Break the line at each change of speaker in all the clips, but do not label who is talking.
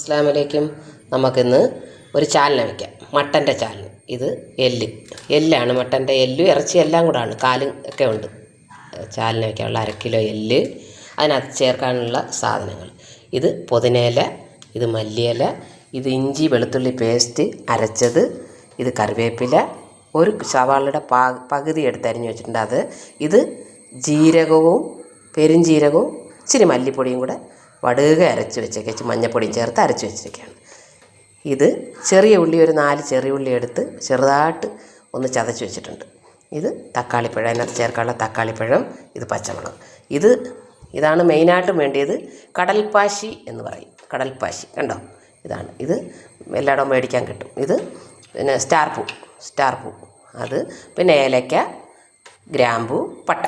അസ്സലാമു അലൈക്കും. നമുക്കിന്ന് ഒരു ചാലിന വയ്ക്കാം, മട്ടൻ്റെ ചാലിന്. ഇത് എല്ലാണ് മട്ടൻ്റെ എല്ലും ഇറച്ചി എല്ലാം കൂടാണ്, കാലും ഒക്കെ ഉണ്ട്. ചാലിന വയ്ക്കാനുള്ള 1/2 കിലോ എല്ല്, അതിനകത്ത് ചേർക്കാനുള്ള സാധനങ്ങൾ: ഇത് പുതിനയില, ഇത് മല്ലിയില, ഇത് ഇഞ്ചി വെളുത്തുള്ളി പേസ്റ്റ് അരച്ചത്, ഇത് കറിവേപ്പില, ഒരു സവാളയുടെ പകുതി എടുത്ത് അരിഞ്ഞ് വെച്ചിട്ടുണ്ട് അത്, ഇത് ജീരകവും പെരുംജീരകവും ഇച്ചിരി മല്ലിപ്പൊടിയും കൂടെ വടുക അരച്ച് വെച്ചേക്ക്, മഞ്ഞപ്പൊടിയും ചേർത്ത് അരച്ച് വെച്ചിരിക്കുകയാണ്. ഇത് ചെറിയ ഉള്ളി, ഒരു 4 ചെറിയ ഉള്ളി എടുത്ത് ചെറുതായിട്ട് ഒന്ന് ചതച്ച് വെച്ചിട്ടുണ്ട്. ഇത് തക്കാളിപ്പഴം, അതിനകത്ത് ചേർക്കാനുള്ള തക്കാളിപ്പഴം, ഇത് പച്ചമുളക്. ഇതാണ് മെയിനായിട്ടും വേണ്ടിയത്. കടൽപ്പാശി എന്ന് പറയും, കടൽപ്പാശി കണ്ടോ, ഇതാണ്. ഇത് എല്ലായിടവും മേടിക്കാൻ കിട്ടും. ഇത് പിന്നെ സ്റ്റാർ പൂ അത്, പിന്നെ ഏലക്ക, ഗ്രാമ്പൂ, പട്ട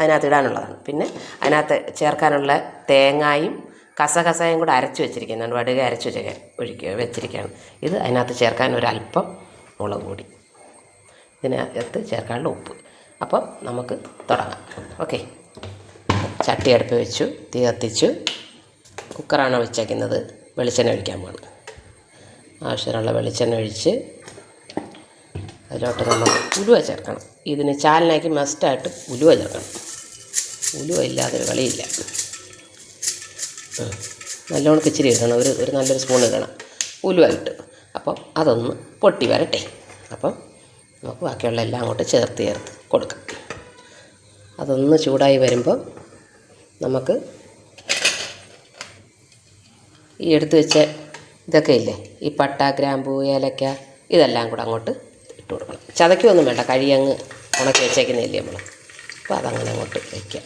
അതിനകത്ത് ഇടാനുള്ളതാണ്. പിന്നെ അതിനകത്ത് ചേർക്കാനുള്ള തേങ്ങായും കസകസയും കൂടെ അരച്ച് വെച്ചിരിക്കുന്നതാണ്, വടുക അരച്ച് വെച്ചിരിക്കുകയാണ്. ഇത് അതിനകത്ത് ചേർക്കാൻ ഒരല്പം മുളക് പൊടി, ഇതിനകത്ത് ചേർക്കാനുള്ള ഉപ്പ്. അപ്പം നമുക്ക് തുടങ്ങാം. ഓക്കെ, ചട്ടി അടുപ്പ് വെച്ചു, തീ കത്തിച്ചു. കുക്കറാണ് വെച്ചേക്കുന്നത്. വെളിച്ചെണ്ണ ഒഴിക്കാൻ പോകുന്നത്. ആവശ്യമുള്ള വെളിച്ചെണ്ണ ഒഴിച്ച് അതിലോട്ട് നമുക്ക് ഉലുവ ചേർക്കണം. ഇതിന് ചാലിനാക്കി മസ്റ്റായിട്ട് ഉലുവ ചേർക്കണം. ഉലുവ ഇല്ലാതൊരു കളിയില്ല. നല്ലോണം ഇച്ചിരി ഇടണം, ഒരു നല്ലൊരു സ്പൂൺ ഇടണം ഉലുവ ഇട്ട്. അപ്പം അതൊന്ന് പൊട്ടി വരട്ടെ. അപ്പം നമുക്ക് ബാക്കിയുള്ള എല്ലാം അങ്ങോട്ട് ചേർത്ത് കൊടുക്കാം. അതൊന്ന് ചൂടായി വരുമ്പം നമുക്ക് ഈ എടുത്ത് വെച്ച ഇതൊക്കെ ഇല്ലേ, ഈ പട്ട, ഗ്രാമ്പൂ, ഏലക്ക, ഇതെല്ലാം കൂടെ അങ്ങോട്ട് ഇട്ട് കൊടുക്കണം. ചതയ്ക്കൊന്നും വേണ്ട, കഴിയങ്ങ് ഉണക്കി വെച്ചേക്കുന്നില്ലേ നമ്മൾ. അപ്പോൾ അതങ്ങനെ അങ്ങോട്ട് വയ്ക്കാം.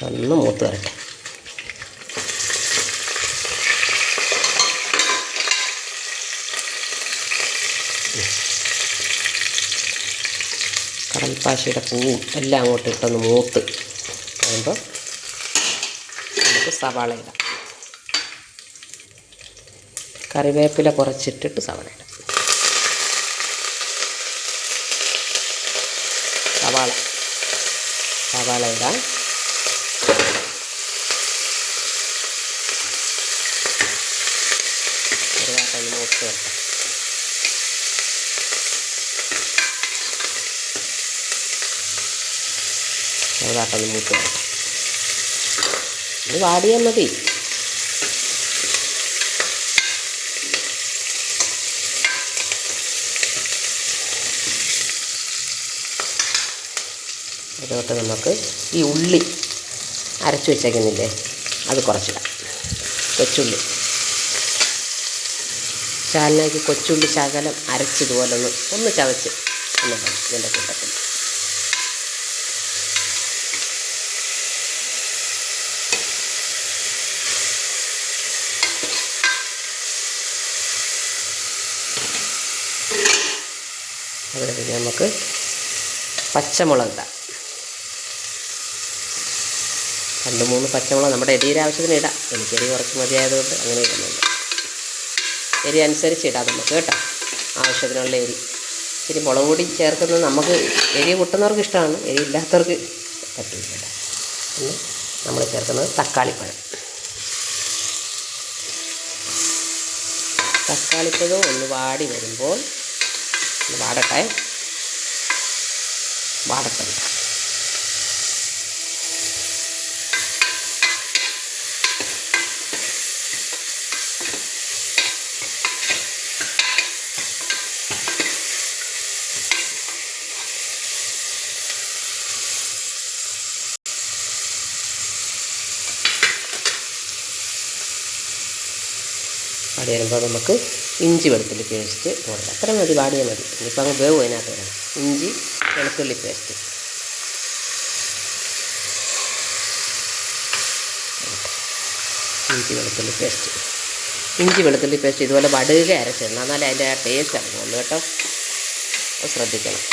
ഒന്ന് മൂത്ത് വരട്ടെ. കടൽപ്പാശിയുടെ പൂവും എല്ലാം അങ്ങോട്ട് ഇട്ടൊന്ന് മൂത്ത് കഴിയുമ്പോൾ നമുക്ക് സവാള ഇടാം. കറിവേപ്പില കുറച്ചിട്ടിട്ട് സവാള ഇടാം. സവാള ഇടാം. ചെറുതായിട്ടൊന്ന് മൂത്ത് വരട്ടെ. ഇത് വാടിയാൽ മതി. അതിലോട്ട് നമുക്ക് ഈ ഉള്ളി അരച്ച് വെച്ചേക്കുന്നില്ലേ, അത് കുറച്ചിടാം. ചാലിനാക്കി കൊച്ചുള്ളി ശകലം അരച്ചിതുപോലെ ഒന്ന് ചതച്ച് എന്നിടാം ഇതിൻ്റെ കൂട്ടത്തിൽ. അവിടെ പിന്നെ നമുക്ക് പച്ചമുളക് ഇടാം. 2-3 പച്ചമുളക് നമ്മുടെ എരിയുടെ ആവശ്യത്തിന് ഇടാം. എനിക്കെരി കുറച്ച് മതിയായതുകൊണ്ട് അങ്ങനെ ഇടുന്നുണ്ട്. എരി അനുസരിച്ച് ഇടാം നമുക്ക് കേട്ടോ, ആവശ്യത്തിനുള്ള എരി. ഇത്തിരി മുളക് പൊടി ചേർക്കുന്നത് നമുക്ക് എരി കൂട്ടുന്നവർക്ക് ഇഷ്ടമാണ്, എരി ഇല്ലാത്തവർക്ക് പറ്റില്ല. പിന്നെ നമ്മൾ ചേർക്കുന്നത് തക്കാളിപ്പഴം ഒന്ന് വാടി വരുമ്പോൾ വാടട്ടെ. വാടി വരുമ്പോൾ നമുക്ക് ഇഞ്ചി വെളുത്തുള്ളി പേസ്റ്റ് കൊടുക്കാം. അത്ര മതി, വാടിയാൽ മതി. ഇനിയിപ്പോൾ അങ്ങ് വേവും അതിനകത്ത് വരണം. ഇഞ്ചി വെളുത്തുള്ളി പേസ്റ്റ് ഇഞ്ചി വെളുത്തുള്ളി പേസ്റ്റ് ഇതുപോലെ വടുക അരച്ചിടണം, എന്നാലേ അതിൻ്റെ ആ ടേസ്റ്റ് ഇറങ്ങുള്ളൂ കേട്ടോ. അത് ശ്രദ്ധിക്കണം.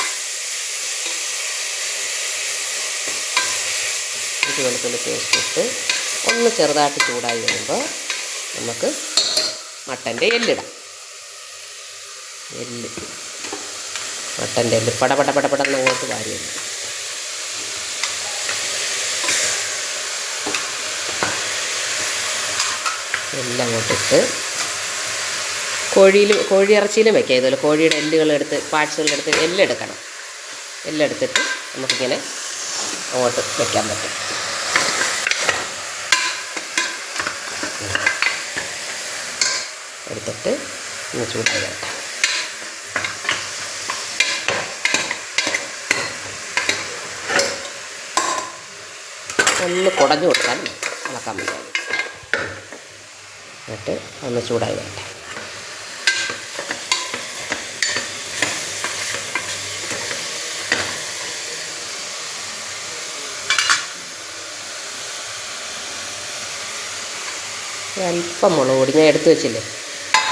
ഇഞ്ചി വെളുത്തുള്ളി പേസ്റ്റ് ഇട്ട് ഒന്ന് ചെറുതായിട്ട് ചൂടായി വരുമ്പോൾ നമുക്ക് മട്ടൻ്റെ എല്ലിടാം. മട്ടൻ്റെ എല്ല് പടപടന്ന് അങ്ങോട്ട് വാരിയിടും. എല്ലാം അങ്ങോട്ടിട്ട് കോഴി ഇറച്ചിയിലും വെക്കാം. ഇതുപോലെ കോഴിയുടെ എല്ലുകളെടുത്ത് പാർട്സുകളെടുത്ത് എല്ലെടുക്കണം. എല്ലെടുത്തിട്ട് നമുക്കിങ്ങനെ അങ്ങോട്ട് വെക്കാൻ പറ്റും. എടുത്തിട്ട് ഒന്ന് ചൂടായി വരട്ടെ. ഒന്ന് കുടഞ്ഞു കൊടുക്കാൻ ഇളക്കാൻ മതിയാകും. എന്നിട്ട് ഒന്ന് ചൂടായി വരട്ടെ. അല്പം മുളക് പൊടി ഞാൻ എടുത്ത് വെച്ചില്ലേ.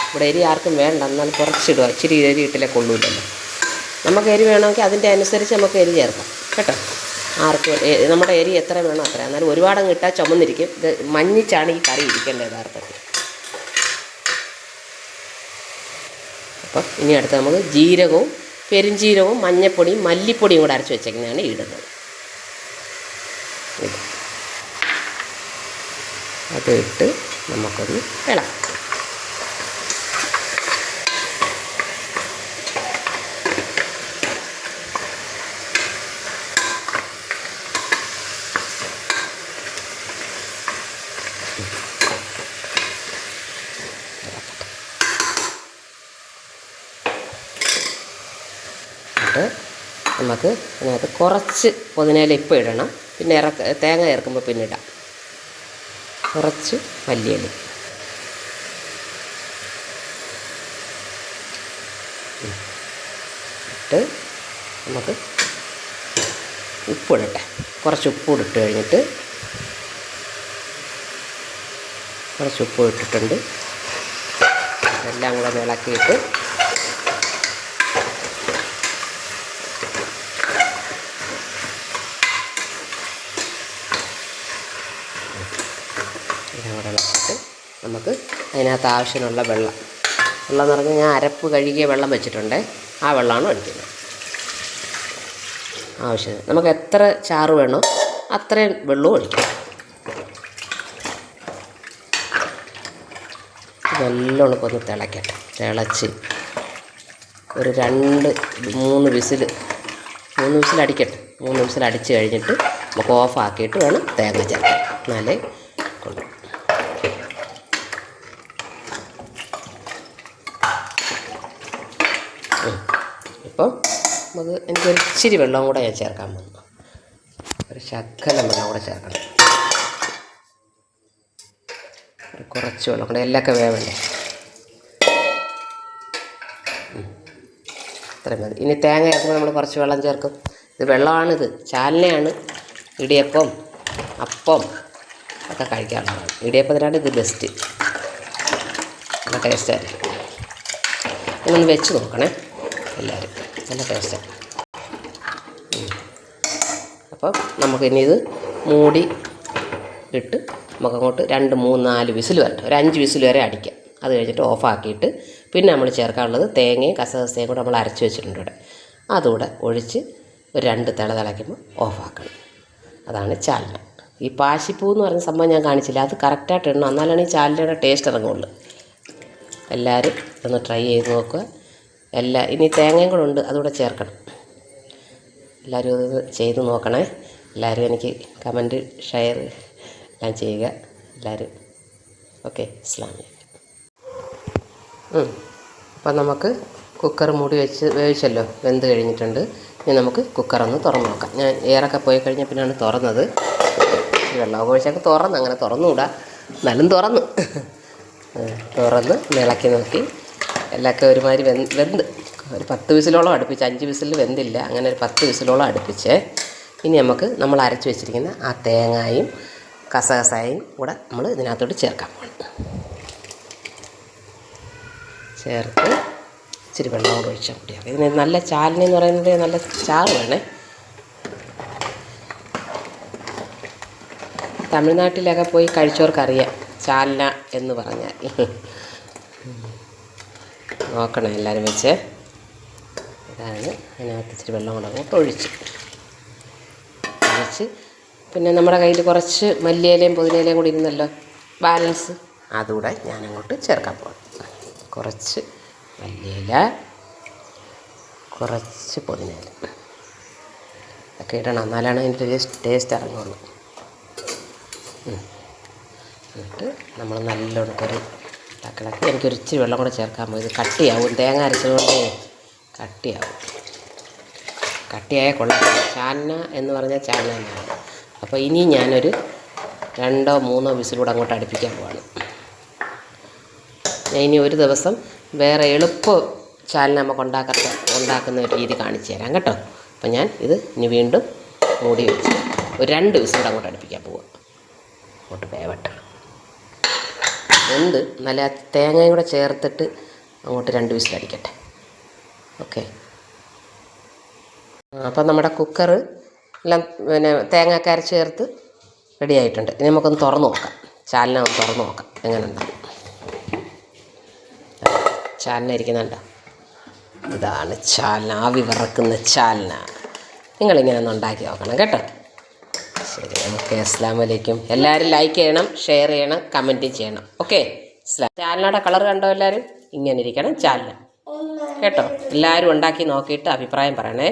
ഇവിടെ എരി ആർക്കും വേണ്ട, എന്നാൽ കുറച്ചിടുക. ഇച്ചിരി എരി ഇട്ടില്ലേ കൊള്ളൂല്ലല്ലോ. നമുക്ക് എരി വേണമെങ്കിൽ അതിൻ്റെ അനുസരിച്ച് നമുക്ക് എരി ചേർക്കാം കേട്ടോ. ആർക്കും നമ്മുടെ എരി എത്ര വേണോ അത്ര. എന്നാലും ഒരുപാടങ്ങ് ഇട്ടാൽ ചുമന്നിരിക്കും. ഇത് മഞ്ഞിച്ചാണ് ഈ കറി ഇരിക്കേണ്ടത് യഥാർത്ഥത്തിൽ. അപ്പം ഇനി അടുത്ത് നമുക്ക് ജീരകവും പെരുംജീരകവും മഞ്ഞൾപ്പൊടിയും മല്ലിപ്പൊടിയും കൂടെ അരച്ച് വെച്ചേക്കുന്നതാണ് ഇടുന്നത്. അത് ഇട്ട് നമുക്കൊന്ന് ഇളക്കാം. നമുക്ക് അതിനകത്ത് കുറച്ച് പുതിനയില ഇപ്പോൾ ഇടണം. പിന്നെ തേങ്ങ ചേർക്കുമ്പോൾ പിന്നെ ഇടാം. കുറച്ച് മല്ലിയില ഇട്ട് നമുക്ക് ഉപ്പിടട്ടെ. കുറച്ച് ഉപ്പ് ഇട്ട് കഴിഞ്ഞിട്ട് കുറച്ച് ഉപ്പ് ഇട്ടിട്ടുണ്ട്. എല്ലാം കൂടെ ഇളക്കിയിട്ട് നമുക്ക് അതിനകത്ത് ആവശ്യമുള്ള വെള്ളം എന്ന് പറഞ്ഞാൽ ഞാൻ അരപ്പ് കഴുകിയ വെള്ളം വെച്ചിട്ടുണ്ട്. ആ വെള്ളമാണ് ഒഴിക്കുന്നത്. ആവശ്യത്തിന് നമുക്ക് എത്ര ചാറ് വേണോ അത്രയും വെള്ളവും ഒഴിക്കണം. നല്ലോണം ഒന്ന് തിളയ്ക്കട്ടെ. തിളച്ച് ഒരു 2-3 വിസിൽ അടിക്കട്ടെ. 3 വിസിൽ അടിച്ച് കഴിഞ്ഞിട്ട് നമുക്ക് ഓഫാക്കിയിട്ട് വേണം തേങ്ങ ചേർക്കാൻ. എന്നാലേ കൊള്ളു. ഇപ്പം എനിക്കൊരു ഇച്ചിരി വെള്ളം കൂടെ ഞാൻ ചേർക്കാൻ പോകുന്നു. ഒരു ശകലം വെള്ളം കൂടെ ചേർക്കണം. കുറച്ച് വെള്ളം കൂടെ, എല്ലൊക്കെ വേവണ്ടേ. അത്രയും മതി. ഇനി തേങ്ങ ചേർക്കുമ്പോൾ നമ്മൾ കുറച്ച് വെള്ളം ചേർക്കും. ഇത് വെള്ളമാണിത്, ചാലനയാണ്. ഇടിയപ്പം അപ്പം ഒക്കെ കഴിക്കാറുള്ളതാണ്. ഇടിയപ്പത്തിനാണ് ഇത് ബെസ്റ്റ്. നല്ല ടേസ്റ്റായിരിക്കും. ഇതൊന്ന് വെച്ച് നോക്കണേ എല്ലാവരും. നല്ല ടേസ്റ്റാണ്. അപ്പം നമുക്കിനി ഇത് മൂടി ഇട്ട് നമുക്കങ്ങോട്ട് 2-3-4 വിസിൽ വരട്ടെ. ഒരു 5 വിസിൽ വരെ അടിക്കാം. അത് കഴിഞ്ഞിട്ട് ഓഫാക്കിയിട്ട് പിന്നെ നമ്മൾ ചേർക്കാനുള്ളത് തേങ്ങയും കസകസയും കൂടെ നമ്മൾ അരച്ച് വെച്ചിട്ടുണ്ട് ഇവിടെ. അതുകൂടെ ഒഴിച്ച് ഒരു 2 തിളയ്ക്കുമ്പോൾ ഓഫാക്കണം. അതാണ് ചാലന. ഈ പാശിപ്പൂ എന്ന് പറഞ്ഞ സംഭവം ഞാൻ കാണിച്ചില്ല. അത് കറക്റ്റായിട്ട് ഇടണം, എന്നാലാണ് ഈ ചാലനയുടെ ടേസ്റ്റ് ഇറങ്ങുള്ളൂ. എല്ലാവരും ഒന്ന് ട്രൈ ചെയ്ത് നോക്കുക. ഇനി തേങ്ങയും കൂടെ ഉണ്ട്, അതുകൂടെ ചേർക്കണം. എല്ലാവരും ഇത് ചെയ്ത് നോക്കണേ. എല്ലാവരും എനിക്ക് കമൻറ്റ് ഷെയർ എല്ലാം ചെയ്യുക എല്ലാവരും. ഓക്കെ, അസ്സലാമു അലൈക്കും. അപ്പം നമുക്ക് കുക്കർ മൂടി വെച്ച് വേവിച്ചല്ലോ, വെന്ത് കഴിഞ്ഞിട്ടുണ്ട്. ഇനി നമുക്ക് കുക്കറൊന്ന് തുറന്ന് നോക്കാം. ഞാൻ എയറൊക്കെ പോയി കഴിഞ്ഞാൽ പിന്നെയാണ് തുറന്നത്. വെള്ളമൊക്കെ ഒഴിച്ചൊക്കെ അങ്ങനെ തുറന്നുകൂടാ, എന്നാലും തുറന്ന് ഇളക്കി നോക്കി. എല്ലാമൊക്കെ ഒരുമാതിരി വെന്ത് ഒരു 10 വിസിലോളം അടുപ്പിച്ച്, 5 വിസിൽ വെന്തില്ല, അങ്ങനെ ഒരു 10 വിസിലോളം അടുപ്പിച്ച്. ഇനി നമ്മൾ അരച്ച് വെച്ചിരിക്കുന്ന ആ തേങ്ങയും കസകസായും കൂടെ നമ്മൾ ഇതിനകത്തോട്ട് ചേർക്കാൻ പോകണം. ചേർത്ത് ഇച്ചിരി വെള്ളം കൂടെ ഒഴിച്ചാൽ മതിയാകും. ഇതിന് നല്ല ചാലന എന്ന് പറയുന്നത് നല്ല ചാറ് വേണേ. തമിഴ്നാട്ടിലൊക്കെ പോയി കഴിച്ചവർക്കറിയാം ചാലന എന്ന് പറഞ്ഞാൽ. നോക്കണം എല്ലാവരും വെച്ച്. ഇതാണ് അതിനകത്ത് ഇച്ചിരി വെള്ളം കൂടെ അങ്ങോട്ട് ഒഴിച്ച് പിന്നെ നമ്മുടെ കയ്യിൽ കുറച്ച് മല്ലിയിലയും പുതിനയിലയും കൂടി ഇരുന്നല്ലോ, ബാലൻസ് അതുകൂടെ ഞാനങ്ങോട്ട് ചേർക്കാൻ പോകും. കുറച്ച് മല്ലിയില, കുറച്ച് പുതിനയില ഒക്കെ ഇടണം, എന്നാലാണ് അതിൻ്റെ ടേസ്റ്റ് ഇറങ്ങുള്ളൂ. എന്നിട്ട് നമ്മൾ നല്ലോണം കറി ഇളക്കി, എനിക്കൊരു ഇച്ചിരി വെള്ളം കൂടെ ചേർക്കാൻ പോയി. ഇത് കട്ടിയാവും, തേങ്ങ അരച്ചതുകൊണ്ട് കട്ടിയായ കൊള്ളാം. ചാലന എന്ന് പറഞ്ഞാൽ ചാലന തന്നെയാണ്. അപ്പോൾ ഇനി ഞാനൊരു 2-3 വിസിലൂടെ അങ്ങോട്ട് അടുപ്പിക്കാൻ പോവാണ്. ഞാൻ ഇനി ഒരു ദിവസം വേറെ എളുപ്പ ചാലന നമുക്ക് ഉണ്ടാക്കുന്ന ഒരു രീതി കാണിച്ചു തരാം കേട്ടോ. അപ്പം ഞാൻ ഇത് ഇനി വീണ്ടും മൂടി വെച്ച് ഒരു 2 വിസിലൂടെ അങ്ങോട്ട് അടുപ്പിക്കാൻ പോവാം. അങ്ങോട്ട് വേവട്ടെ. നല്ല തേങ്ങയും കൂടെ ചേർത്തിട്ട് അങ്ങോട്ട് 2 വിസിലടിക്കട്ടെ. ഓക്കെ. അപ്പം നമ്മുടെ കുക്കർ എല്ലാം തേങ്ങയൊക്കെ അരച്ച് ചേർത്ത് റെഡി ആയിട്ടുണ്ട്. ഇനി നമുക്കൊന്ന് തുറന്ന് നോക്കാം, ചാലന ഒന്ന് തുറന്ന് നോക്കാം എങ്ങനെയുണ്ടാകും. ചാലന ഇരിക്കുന്നുണ്ടോ? ഇതാണ് ചാലന, ആവി വറക്കുന്ന ചാലന. നിങ്ങളിങ്ങനെ ഒന്ന് ഉണ്ടാക്കി നോക്കണം കേട്ടോ. ശരി, ഓക്കെ. അസ്സലാമു അലൈക്കും. എല്ലാവരും ലൈക്ക് ചെയ്യണം, ഷെയർ ചെയ്യണം, കമൻറ്റും ചെയ്യണം. ഓക്കെ. ചാലനയുടെ കളർ കണ്ടോ എല്ലാവരും? ഇങ്ങനെ ഇരിക്കണം ചാലന കേട്ടോ. എല്ലാവരും ഉണ്ടാക്കി നോക്കിയിട്ട് അഭിപ്രായം പറയണേ.